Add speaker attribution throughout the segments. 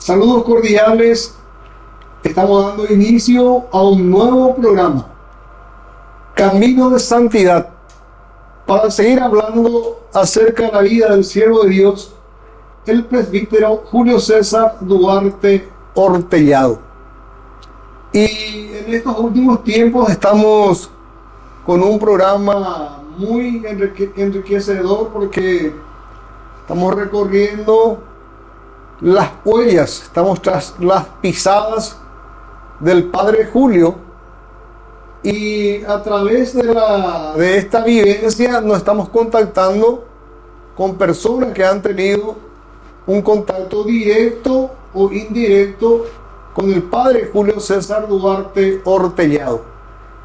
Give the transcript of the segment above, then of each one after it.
Speaker 1: Saludos cordiales. Estamos dando inicio a un nuevo programa, Camino de Santidad, para seguir hablando acerca de la vida del siervo de Dios, el presbítero Julio César Duarte Hortellado. Y en estos últimos tiempos estamos con un programa muy enriquecedor porque estamos recorriendo las huellas, estamos tras las pisadas del Padre Julio, y a través de esta vivencia nos estamos contactando con personas que han tenido un contacto directo o indirecto con el Padre Julio César Duarte Hortellado.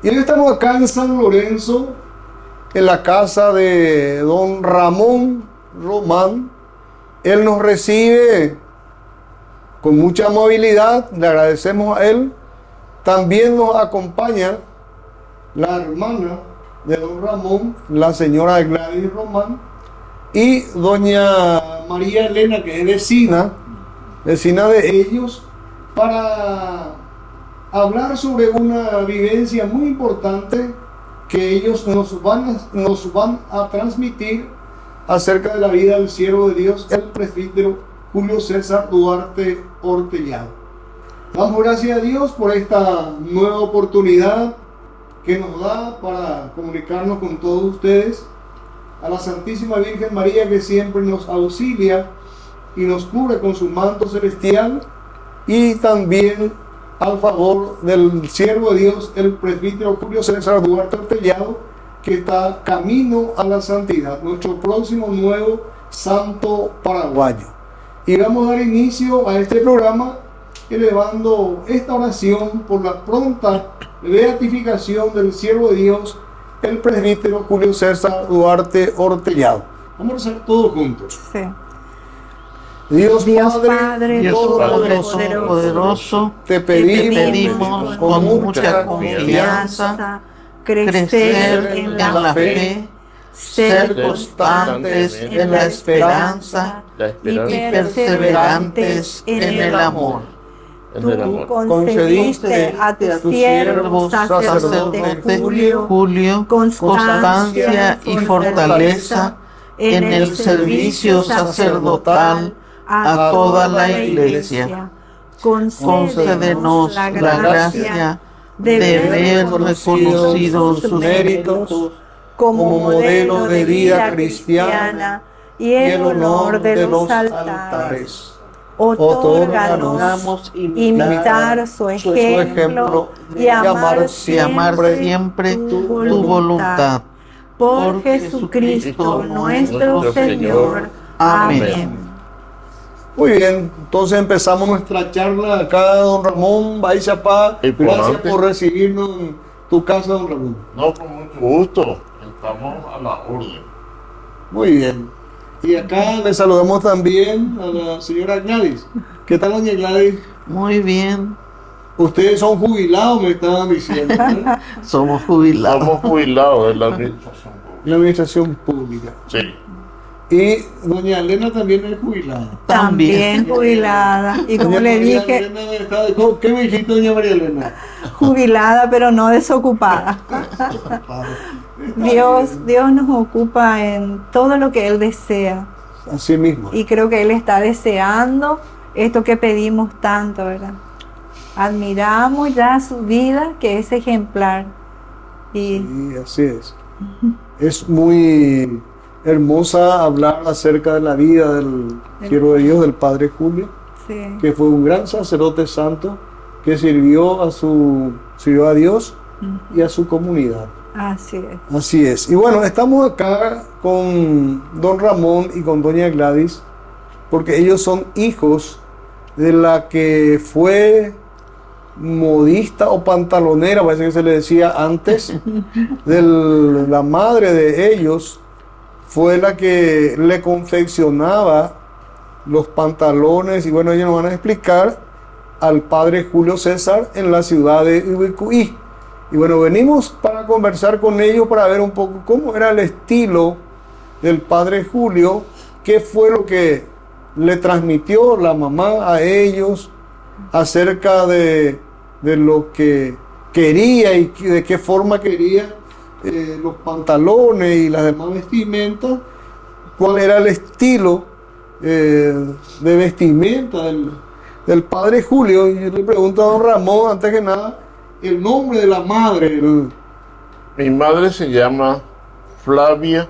Speaker 1: Y hoy estamos acá en San Lorenzo, en la casa de don Ramón Román. Él nos recibe con mucha amabilidad, le agradecemos a él. También nos acompaña la hermana de don Ramón, la señora Gladys Román, y doña María Elena, que es vecina de ellos, para hablar sobre una vivencia muy importante que ellos nos van a transmitir acerca de la vida del siervo de Dios, el presbítero Julio César Duarte Hortellado. Damos gracias a Dios por esta nueva oportunidad que nos da para comunicarnos con todos ustedes, a la Santísima Virgen María, que siempre nos auxilia y nos cubre con su manto celestial, y también al favor del siervo de Dios, el presbítero Julio César Duarte Hortellado, que está camino a la santidad, nuestro próximo nuevo santo paraguayo. Y vamos a dar inicio a este programa elevando esta oración por la pronta beatificación del siervo de Dios, el presbítero Julio César Duarte Hortellado. Vamos a rezar todos juntos.
Speaker 2: Sí.
Speaker 1: Dios
Speaker 2: Padre Todopoderoso,
Speaker 1: te pedimos
Speaker 2: con mucha confianza crecer en la fe, ser constantes en la esperanza y perseverantes en el amor. Tú concediste a tu siervo sacerdote Julio constancia y fortaleza en el servicio sacerdotal a toda la Iglesia. Concédenos la gracia de ver reconocidos sus méritos como modelo de vida cristiana y el honor de los altares. Otórganos imitar su ejemplo y amar siempre tu voluntad. Por Jesucristo nuestro Señor. Amén.
Speaker 1: Muy bien, entonces empezamos nuestra charla acá, don Ramón Baizapá. Gracias por recibirnos en tu casa, don Ramón.
Speaker 3: No, con mucho gusto, estamos a la orden.
Speaker 1: Muy bien. Y acá le saludamos también a la señora Gladys. ¿Qué tal, doña Gladys?
Speaker 4: Muy bien.
Speaker 1: Ustedes son jubilados, me estaban diciendo, ¿no?
Speaker 4: Somos jubilados.
Speaker 3: Somos jubilados de la administración pública.
Speaker 1: La administración pública.
Speaker 3: Sí.
Speaker 1: Y doña Elena también es jubilada.
Speaker 2: También jubilada. Y como
Speaker 1: Doña
Speaker 2: le
Speaker 1: María
Speaker 2: dije,
Speaker 1: Elena ¿qué me dijiste, doña María Elena?
Speaker 2: jubilada pero no desocupada. Dios nos ocupa en todo lo que Él desea.
Speaker 1: Así mismo.
Speaker 2: Y creo que Él está deseando esto que pedimos tanto, ¿verdad? Admiramos ya su vida, que es ejemplar.
Speaker 1: Y así es. Es muy hermosa hablar acerca de la vida del siervo de Dios, del Padre Julio,
Speaker 2: Sí.
Speaker 1: que fue un gran sacerdote santo que sirvió a Dios y a su comunidad.
Speaker 2: Así es.
Speaker 1: Así es. Y bueno, estamos acá con don Ramón y con doña Gladys, porque ellos son hijos de la que fue modista o pantalonera, parece que se le decía antes, la madre de ellos fue la que le confeccionaba los pantalones, y bueno, ellos nos van a explicar, al padre Julio César en la ciudad de Ubicuí. Y bueno, venimos para conversar con ellos para ver un poco cómo era el estilo del padre Julio, qué fue lo que le transmitió la mamá a ellos acerca de lo que quería y de qué forma quería los pantalones y las demás vestimentas, cuál era el estilo de vestimenta del padre Julio. Y yo le pregunto a don Ramón, antes que nada, el nombre de la madre.
Speaker 3: Mi madre se llama Flavia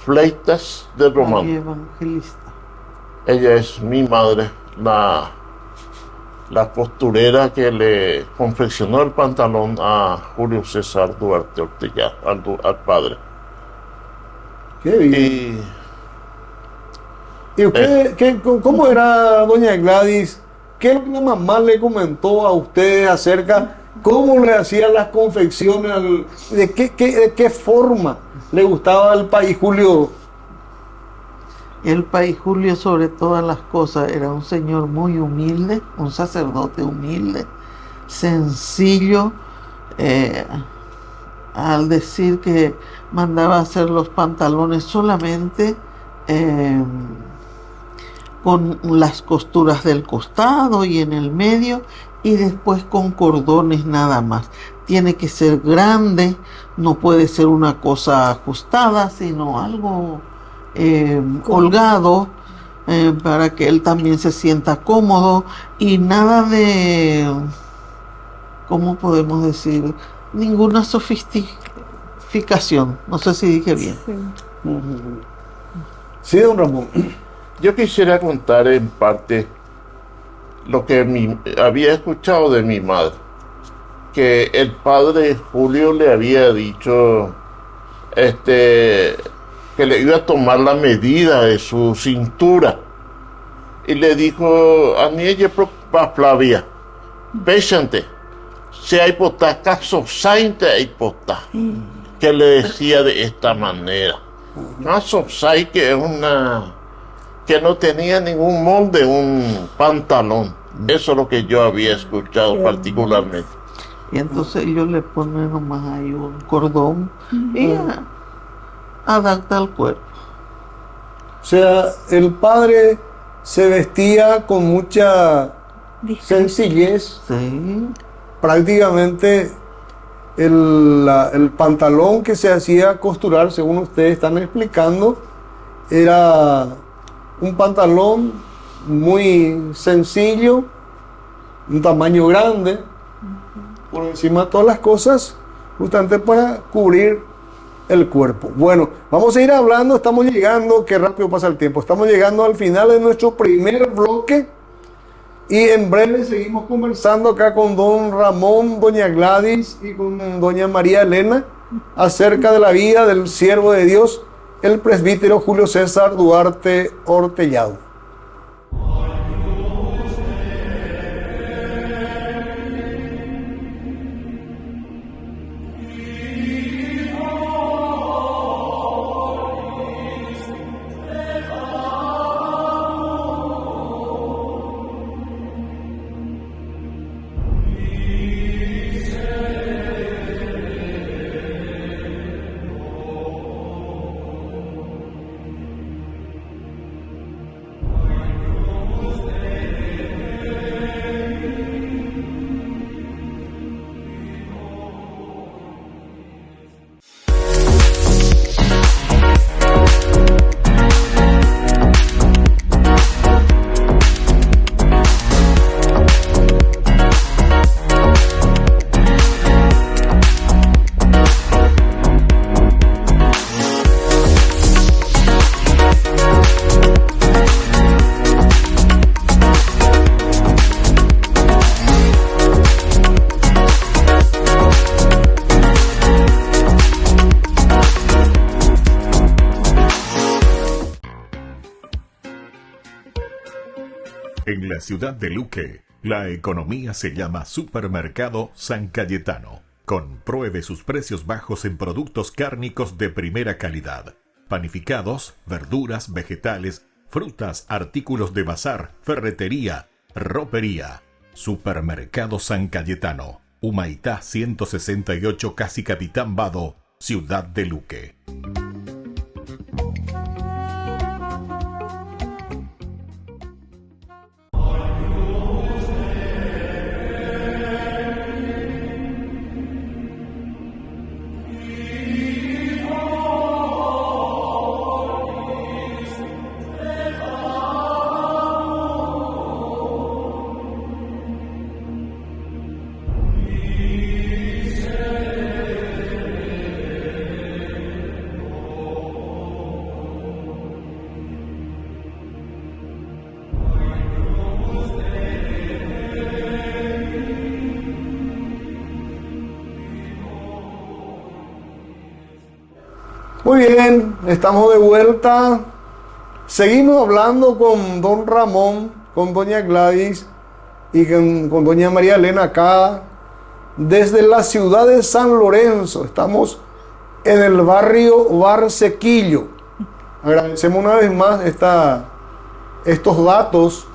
Speaker 3: Fleitas de Román.
Speaker 4: María Evangelista.
Speaker 3: Ella es mi madre, la costurera que le confeccionó el pantalón a Julio César Duarte Ortega, al padre.
Speaker 1: Qué bien.
Speaker 3: Y
Speaker 1: ¿Y usted, cómo era doña Gladys? ¿Qué es lo que la mamá le comentó a usted acerca cómo le hacían las confecciones? ¿De qué forma le gustaba al país Julio?
Speaker 4: El país Julio, sobre todas las cosas, era un señor muy humilde, un sacerdote humilde, sencillo, al decir que mandaba hacer los pantalones solamente con las costuras del costado y en el medio, y después con cordones nada más. Tiene que ser grande, no puede ser una cosa ajustada, sino algo holgado, para que él también se sienta cómodo, y nada de, ¿cómo podemos decir? Ninguna sofisticación. No sé si dije bien.
Speaker 2: Sí.
Speaker 1: Sí, don Ramón.
Speaker 3: yo quisiera contar en parte lo que había escuchado de mi madre, que el padre Julio le había dicho que le iba a tomar la medida de su cintura, y le dijo a ella, Flavia, pésante, si hay potá, caso sainte hay potá, que le decía de esta manera. Caso sai, que es que no tenía ningún molde, un pantalón. Eso es lo que yo había escuchado particularmente.
Speaker 4: Y entonces ellos le ponen nomás ahí un cordón y adapta al cuerpo.
Speaker 1: O sea, el padre se vestía con mucha sencillez.
Speaker 4: Sí.
Speaker 1: Prácticamente el pantalón que se hacía costurar, según ustedes están explicando, era un pantalón muy sencillo, un tamaño grande, por encima de todas las cosas, justamente para cubrir el cuerpo. Bueno, vamos a ir hablando, estamos llegando, qué rápido pasa el tiempo, estamos llegando al final de nuestro primer bloque y en breve seguimos conversando acá con don Ramón, doña Gladys y con doña María Elena acerca de la vida del siervo de Dios, el presbítero Julio César Duarte Ortellado.
Speaker 5: En la ciudad de Luque, la economía se llama Supermercado San Cayetano. Compruebe sus precios bajos en productos cárnicos de primera calidad. Panificados, verduras, vegetales, frutas, artículos de bazar, ferretería, ropería. Supermercado San Cayetano. Humaitá 168, Casi Capitán Vado, ciudad de Luque.
Speaker 1: Muy bien, estamos de vuelta. Seguimos hablando con don Ramón, con doña Gladys y con doña María Elena acá desde la ciudad de San Lorenzo. Estamos en el barrio Barsequillo. Agradecemos una vez más estos datos,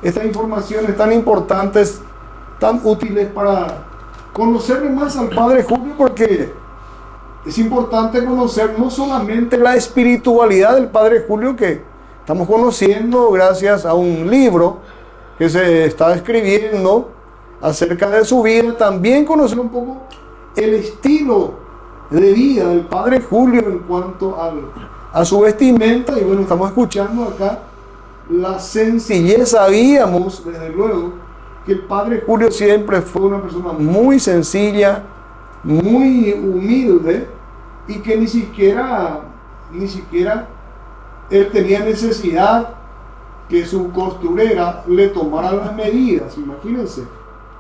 Speaker 1: estas informaciones tan importantes, tan útiles para conocer más al Padre Julio, porque es importante conocer no solamente la espiritualidad del Padre Julio, que estamos conociendo gracias a un libro que se está escribiendo acerca de su vida, también conocer un poco el estilo de vida del Padre Julio en cuanto a su vestimenta. Y bueno, estamos escuchando acá la sencillez. Sabíamos desde luego que el Padre Julio siempre fue una persona muy sencilla, muy humilde, y que ni siquiera él tenía necesidad que su costurera le tomara las medidas. Imagínense,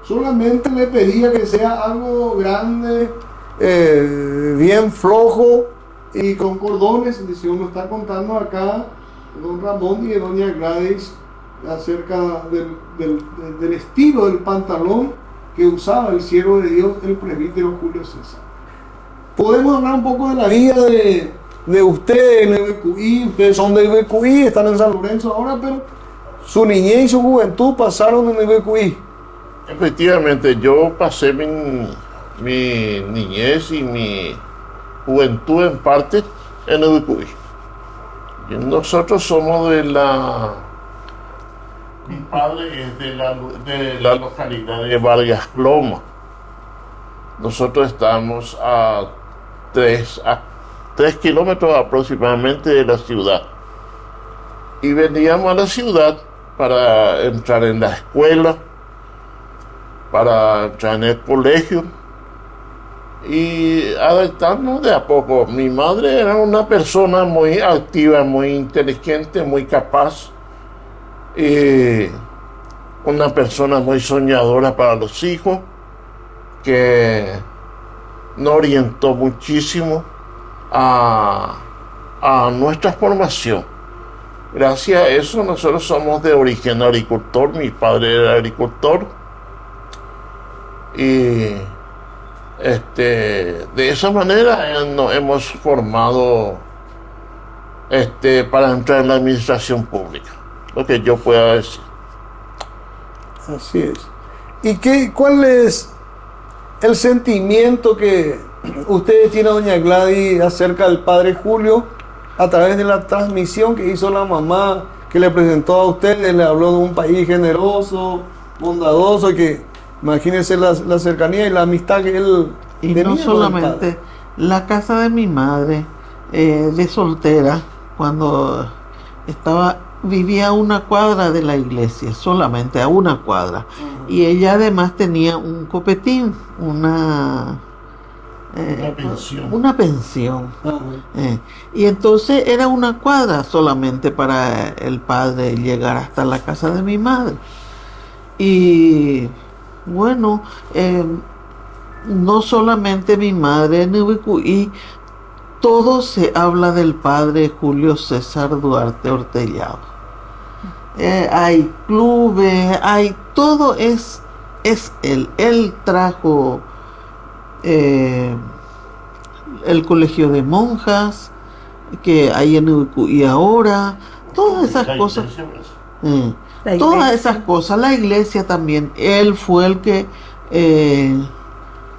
Speaker 1: solamente le pedía que sea algo grande, bien flojo y con cordones. Si uno está contando acá don Ramón y de doña Gladys acerca del estilo del pantalón que usaba el siervo de Dios, el presbítero Julio César. Podemos hablar un poco de la vida de ustedes en el BQI. Ustedes son del BQI, están en San Lorenzo ahora, pero su niñez y su juventud pasaron en el BQI.
Speaker 3: Efectivamente, yo pasé mi niñez y mi juventud en parte en el BQI. Y nosotros somos mi padre es de la localidad de Vargas Loma. Nosotros estamos a 3 kilómetros aproximadamente de la ciudad. Y veníamos a la ciudad para entrar en la escuela, para entrar en el colegio y adaptarnos de a poco. Mi madre era una persona muy activa, muy inteligente, muy capaz, y una persona muy soñadora para los hijos, que nos orientó muchísimo a nuestra formación. Gracias a eso nosotros somos de origen agricultor. Mi padre era agricultor y de esa manera nos hemos formado para entrar en la administración pública, lo que yo pueda decir.
Speaker 1: Así es. ¿Y cuál es el sentimiento que ustedes tienen, doña Gladys, acerca del Padre Julio a través de la transmisión que hizo la mamá, que le presentó a ustedes? Le habló de un país generoso, bondadoso, que imagínense la cercanía y la amistad que él
Speaker 4: y
Speaker 1: tenía.
Speaker 4: No solamente la casa de mi madre, de soltera, cuando vivía a una cuadra de la iglesia, solamente a una cuadra. Y ella además tenía un copetín, una pensión. Y entonces era una cuadra solamente para el padre llegar hasta la casa de mi madre. Y bueno, no solamente mi madre en Ubicuí, todo se habla del padre Julio César Duarte Hortellado. Hay clubes, todo es él. Él trajo el colegio de monjas que hay en Ubicuí ahora, todas esas cosas. Todas esas cosas, la iglesia también. Él fue el que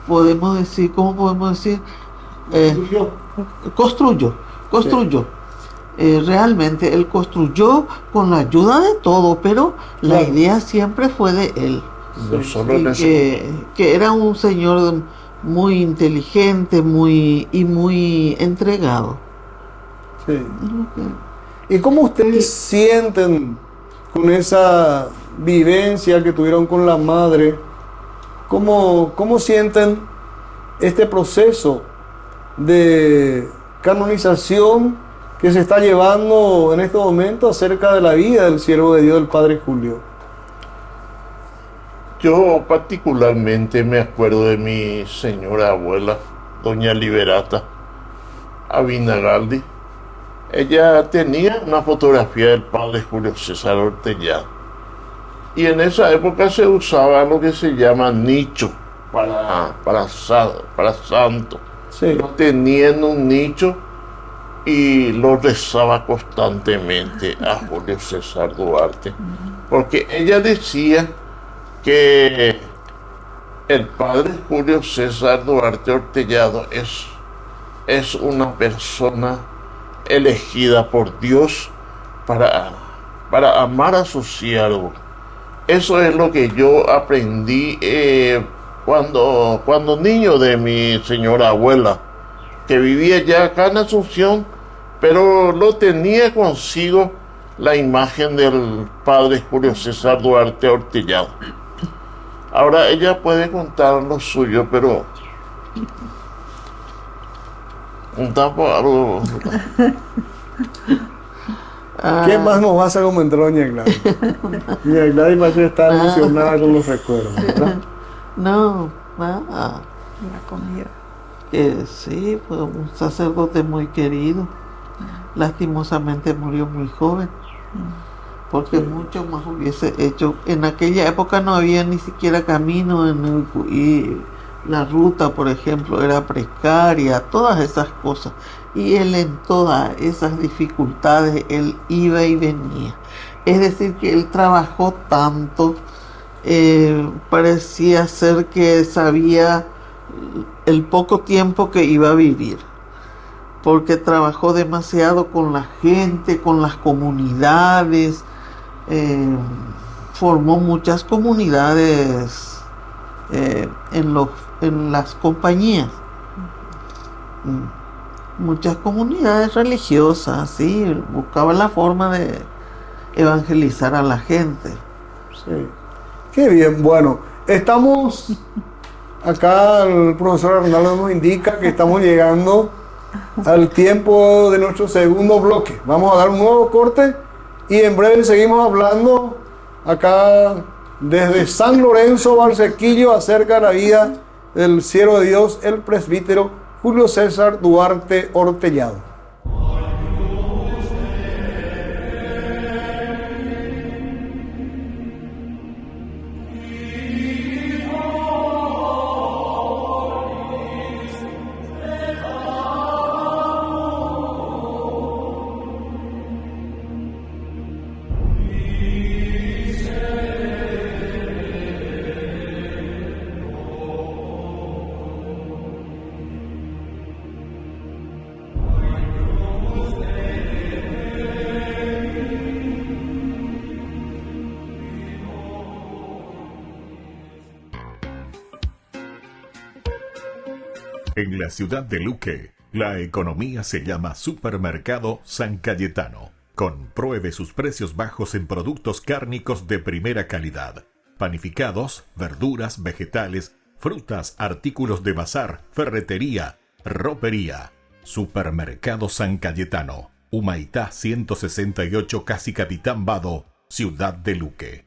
Speaker 4: podemos decir, ¿cómo podemos decir? Construyó. Realmente él construyó con la ayuda de todo, pero la idea siempre fue de él. Que era un señor muy inteligente, muy entregado.
Speaker 1: Sí. ¿Y cómo ustedes sienten con esa vivencia que tuvieron con la madre? ¿Cómo sienten este proceso de canonización que se está llevando en este momento acerca de la vida del siervo de Dios, el Padre Julio?
Speaker 3: Yo particularmente me acuerdo de mi señora abuela, doña Liberata, Abinagaldi, ella tenía una fotografía del padre Julio César Ortellado. Y en esa época se usaba lo que se llama nicho para santo.
Speaker 1: Sí.
Speaker 3: Lo tenía en un nicho y lo rezaba constantemente a Julio César Duarte, porque ella decía que el padre Julio César Duarte Ortellado es una persona elegida por Dios para amar a su siervo. Eso es lo que yo aprendí cuando niño de mi señora abuela, que vivía ya acá en Asunción, pero lo tenía consigo la imagen del padre Julio César Duarte Ortellado. Ahora ella puede contar lo suyo, pero tampoco algo.
Speaker 1: ¿Qué más nos vas a comentar, doña Gladys? Doña Gladys parece que está emocionada con los recuerdos, ¿verdad?
Speaker 4: No, nada.
Speaker 2: La comida.
Speaker 4: Que sí, fue un sacerdote muy querido. Lastimosamente murió muy joven, porque mucho más hubiese hecho. En aquella época no había ni siquiera camino y la ruta, por ejemplo, era precaria, todas esas cosas. Y él en todas esas dificultades, él iba y venía. Es decir, que él trabajó tanto, parecía ser que sabía el poco tiempo que iba a vivir, porque trabajó demasiado con la gente, con las comunidades, formó muchas comunidades en las compañías, muchas comunidades religiosas, sí, buscaba la forma de evangelizar a la gente.
Speaker 1: Sí. Qué bien, bueno, estamos acá, el profesor Arnaldo nos indica que estamos llegando al tiempo de nuestro segundo bloque. Vamos a dar un nuevo corte y en breve seguimos hablando acá desde San Lorenzo, Barsequillo, acerca de la vida del siervo de Dios, el presbítero Julio César Duarte Ortellado.
Speaker 5: En la ciudad de Luque, la economía se llama Supermercado San Cayetano. Compruebe sus precios bajos en productos cárnicos de primera calidad. Panificados, verduras, vegetales, frutas, artículos de bazar, ferretería, ropería. Supermercado San Cayetano. Humaitá 168, Casi Capitán Vado, ciudad de Luque.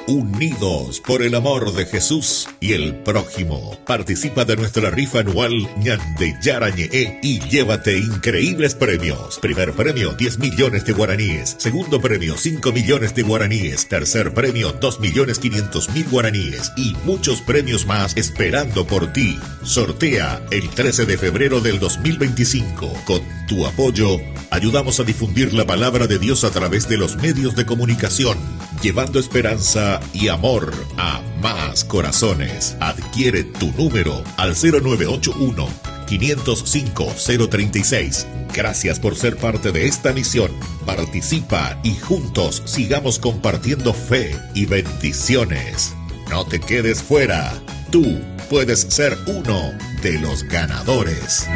Speaker 6: Unidos por el amor de Jesús y el prójimo. Participa de nuestra rifa anual Ñande Yarañe y llévate increíbles premios. Primer premio 10 millones de guaraníes. Segundo premio 5 millones de guaraníes. Tercer premio 2.500.000 guaraníes. Y muchos premios más esperando por ti. Sortea el 13 de febrero del 2025. Con tu apoyo, ayudamos a difundir la palabra de Dios a través de los medios de comunicación, llevando esperanza y amor a más corazones. Adquiere tu número al 0981 505 036. Gracias por ser parte de esta misión. Participa y juntos sigamos compartiendo fe y bendiciones. No te quedes fuera. Tú puedes ser uno de los ganadores.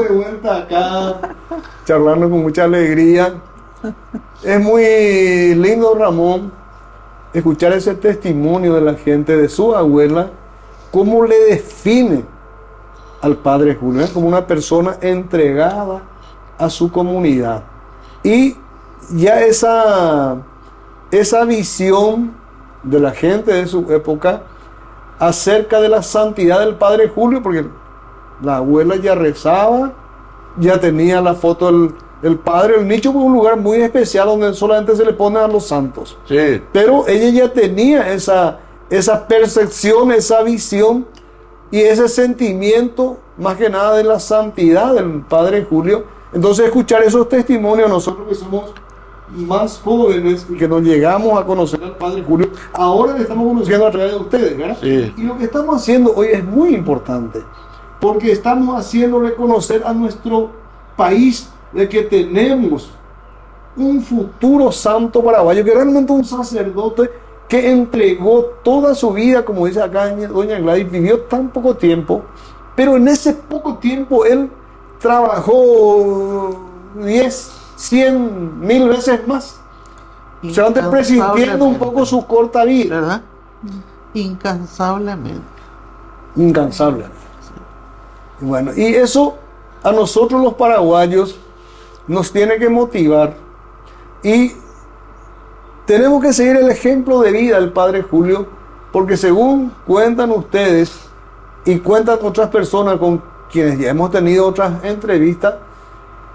Speaker 1: Estamos de vuelta acá, charlando con mucha alegría. Es muy lindo, Ramón, escuchar ese testimonio de la gente, de su abuela, cómo le define al padre Julio, ¿eh? Como una persona entregada a su comunidad. Y ya esa visión de la gente de su época acerca de la santidad del padre Julio, porque la abuela ya rezaba, ya tenía la foto del padre. El nicho fue un lugar muy especial donde solamente se le pone a los santos.
Speaker 3: Sí.
Speaker 1: Pero ella ya tenía esa percepción, esa visión y ese sentimiento, más que nada, de la santidad del padre Julio. Entonces, escuchar esos testimonios, nosotros que somos más jóvenes y que nos llegamos a conocer al padre Julio, ahora le estamos conociendo a través de ustedes, ¿verdad?
Speaker 3: Sí.
Speaker 1: Y lo que estamos haciendo hoy es muy importante, porque estamos haciendo reconocer a nuestro país de que tenemos un futuro santo paraguayo, que realmente un sacerdote que entregó toda su vida, como dice acá doña Gladys, vivió tan poco tiempo, pero en ese poco tiempo él trabajó 10, 100, 1000 veces más. Se van presintiendo un poco su corta vida,
Speaker 4: ¿verdad? Incansablemente.
Speaker 1: Incansablemente. Bueno, y eso a nosotros los paraguayos nos tiene que motivar, y tenemos que seguir el ejemplo de vida del padre Julio, porque según cuentan ustedes y cuentan otras personas con quienes ya hemos tenido otras entrevistas,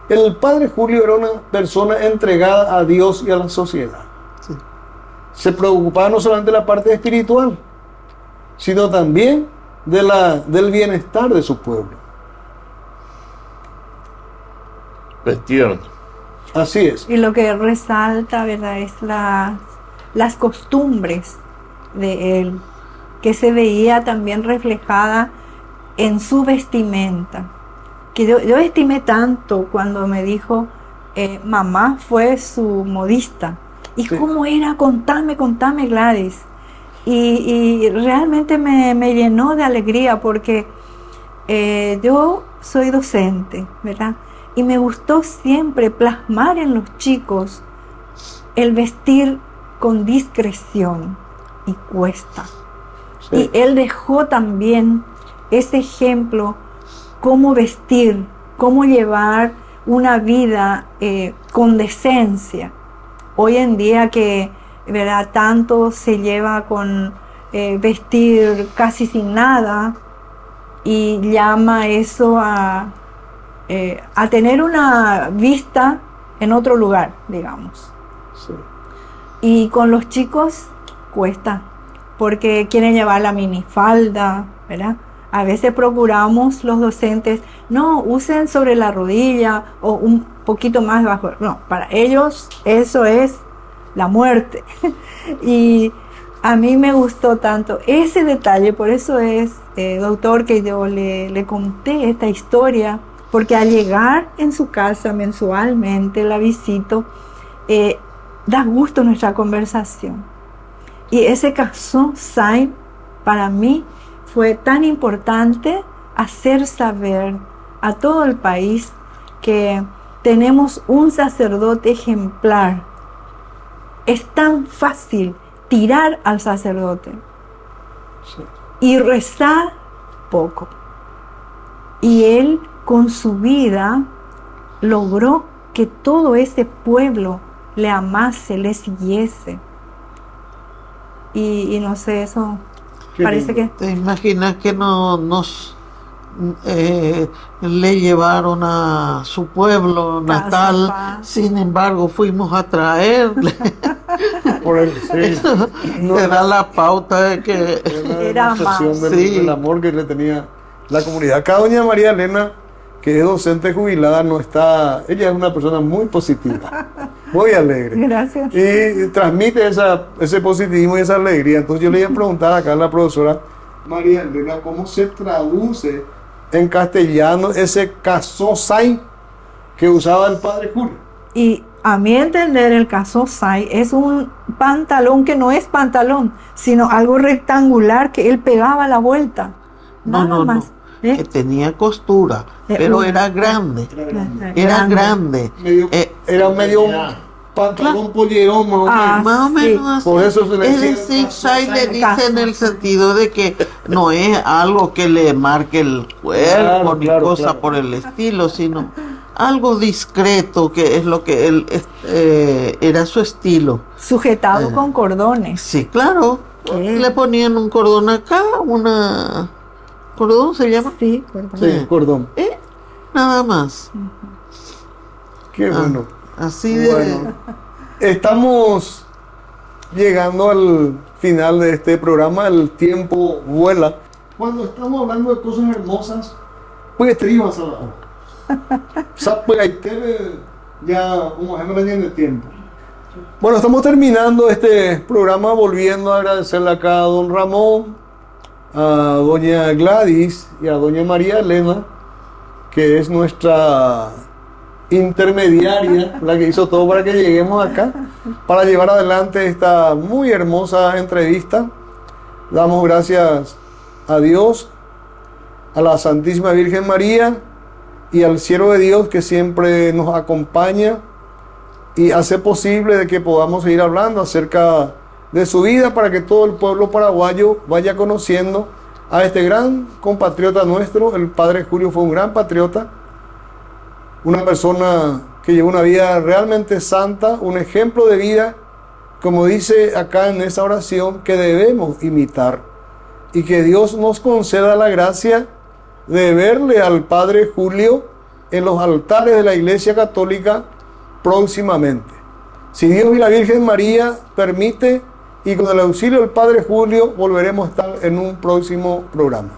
Speaker 1: el padre Julio era una persona entregada a Dios y a la sociedad.
Speaker 4: Sí.
Speaker 1: Se preocupaba no solamente de la parte espiritual, sino también del bienestar de su pueblo.
Speaker 3: Cuestión.
Speaker 1: Así es.
Speaker 2: Y lo que resalta, ¿verdad?, es las costumbres de él, que se veía también reflejada en su vestimenta. Que yo estimé tanto cuando me dijo, mamá fue su modista. ¿Y
Speaker 1: sí,
Speaker 2: cómo era? Contame, Gladys. Y realmente me llenó de alegría, porque yo soy docente, ¿verdad? Y me gustó siempre plasmar en los chicos el vestir con discreción y cuesta.
Speaker 1: sí.
Speaker 2: Y él dejó también ese ejemplo, cómo vestir, cómo llevar una vida con decencia. Hoy en día que, ¿verdad?, tanto se lleva con vestir casi sin nada, y llama eso a tener una vista en otro lugar, digamos.
Speaker 1: Sí.
Speaker 2: Y con los chicos cuesta, porque quieren llevar la minifalda, ¿verdad? A veces procuramos los docentes, no, usen sobre la rodilla o un poquito más bajo. No, para ellos eso es la muerte. Y a mí me gustó tanto ese detalle, por eso es, doctor, que yo le conté esta historia, porque al llegar en su casa mensualmente, la visito, da gusto nuestra conversación. Y ese caso Sain, para mí, fue tan importante hacer saber a todo el país que tenemos un sacerdote ejemplar. Es tan fácil tirar al sacerdote,
Speaker 1: Sí.
Speaker 2: y rezar poco. Y él, con su vida, logró que todo ese pueblo le amase, le siguiese. Y no sé, eso
Speaker 1: Qué
Speaker 2: parece
Speaker 1: lindo.
Speaker 2: que...
Speaker 4: ¿Te imaginas que nos le llevaron a su pueblo
Speaker 2: Casa
Speaker 4: natal?
Speaker 2: Paz.
Speaker 4: Sin embargo, fuimos a traerle.
Speaker 1: Por el, sí. No,
Speaker 4: Te da la pauta de que
Speaker 2: Era
Speaker 1: una demostración
Speaker 2: más.
Speaker 4: Sí.
Speaker 1: del amor que le tenía la comunidad. Acá doña María Elena, que es docente jubilada, no está, ella es una persona muy positiva, muy alegre.
Speaker 2: Gracias.
Speaker 1: Y transmite ese positivismo y esa alegría. Entonces yo le iba a preguntar acá a la profesora María Elena, ¿cómo se traduce en castellano ese casosai que usaba el padre Julio?
Speaker 2: Y a mi entender, el casosai es un pantalón que no es pantalón, sino algo rectangular que él pegaba a la vuelta. Nada
Speaker 4: no,
Speaker 2: más.
Speaker 4: que tenía costura, pero era grande. Era grande.
Speaker 1: Era medio pantalón pollerón, más o menos.
Speaker 4: Más o menos así.
Speaker 1: Por eso se le
Speaker 4: Es
Speaker 1: decía
Speaker 4: decir, Sai le dice en el sentido de que no es algo que le marque el cuerpo ni cosa por el estilo, sino algo discreto, que es lo que él era su estilo.
Speaker 2: Sujetado con cordones.
Speaker 4: Sí, claro. Le ponían un cordón acá, ¿cordón se llama?
Speaker 2: Sí, cordón.
Speaker 1: Sí, cordón.
Speaker 4: Nada más.
Speaker 1: Qué bueno.
Speaker 4: Así de...
Speaker 1: Bueno, estamos llegando al final de este programa. El tiempo vuela. Cuando estamos hablando de cosas hermosas, pues tribas a la hora. Pues hay que ya como ejemplo en el tiempo. Bueno, estamos terminando este programa volviendo a agradecerle acá a don Ramón, a doña Gladys y a doña María Elena, que es nuestra intermediaria, la que hizo todo para que lleguemos acá, para llevar adelante esta muy hermosa entrevista. Damos gracias a Dios, a la Santísima Virgen María y al Siervo de Dios que siempre nos acompaña y hace posible de que podamos seguir hablando acerca de su vida para que todo el pueblo paraguayo vaya conociendo a este gran compatriota nuestro. El padre Julio fue un gran patriota, una persona que llevó una vida realmente santa, un ejemplo de vida, como dice acá en esa oración, que debemos imitar, y que Dios nos conceda la gracia de verle al padre Julio en los altares de la Iglesia Católica próximamente. Si Dios y la Virgen María permite, y con el auxilio del padre Julio, volveremos a estar en un próximo programa.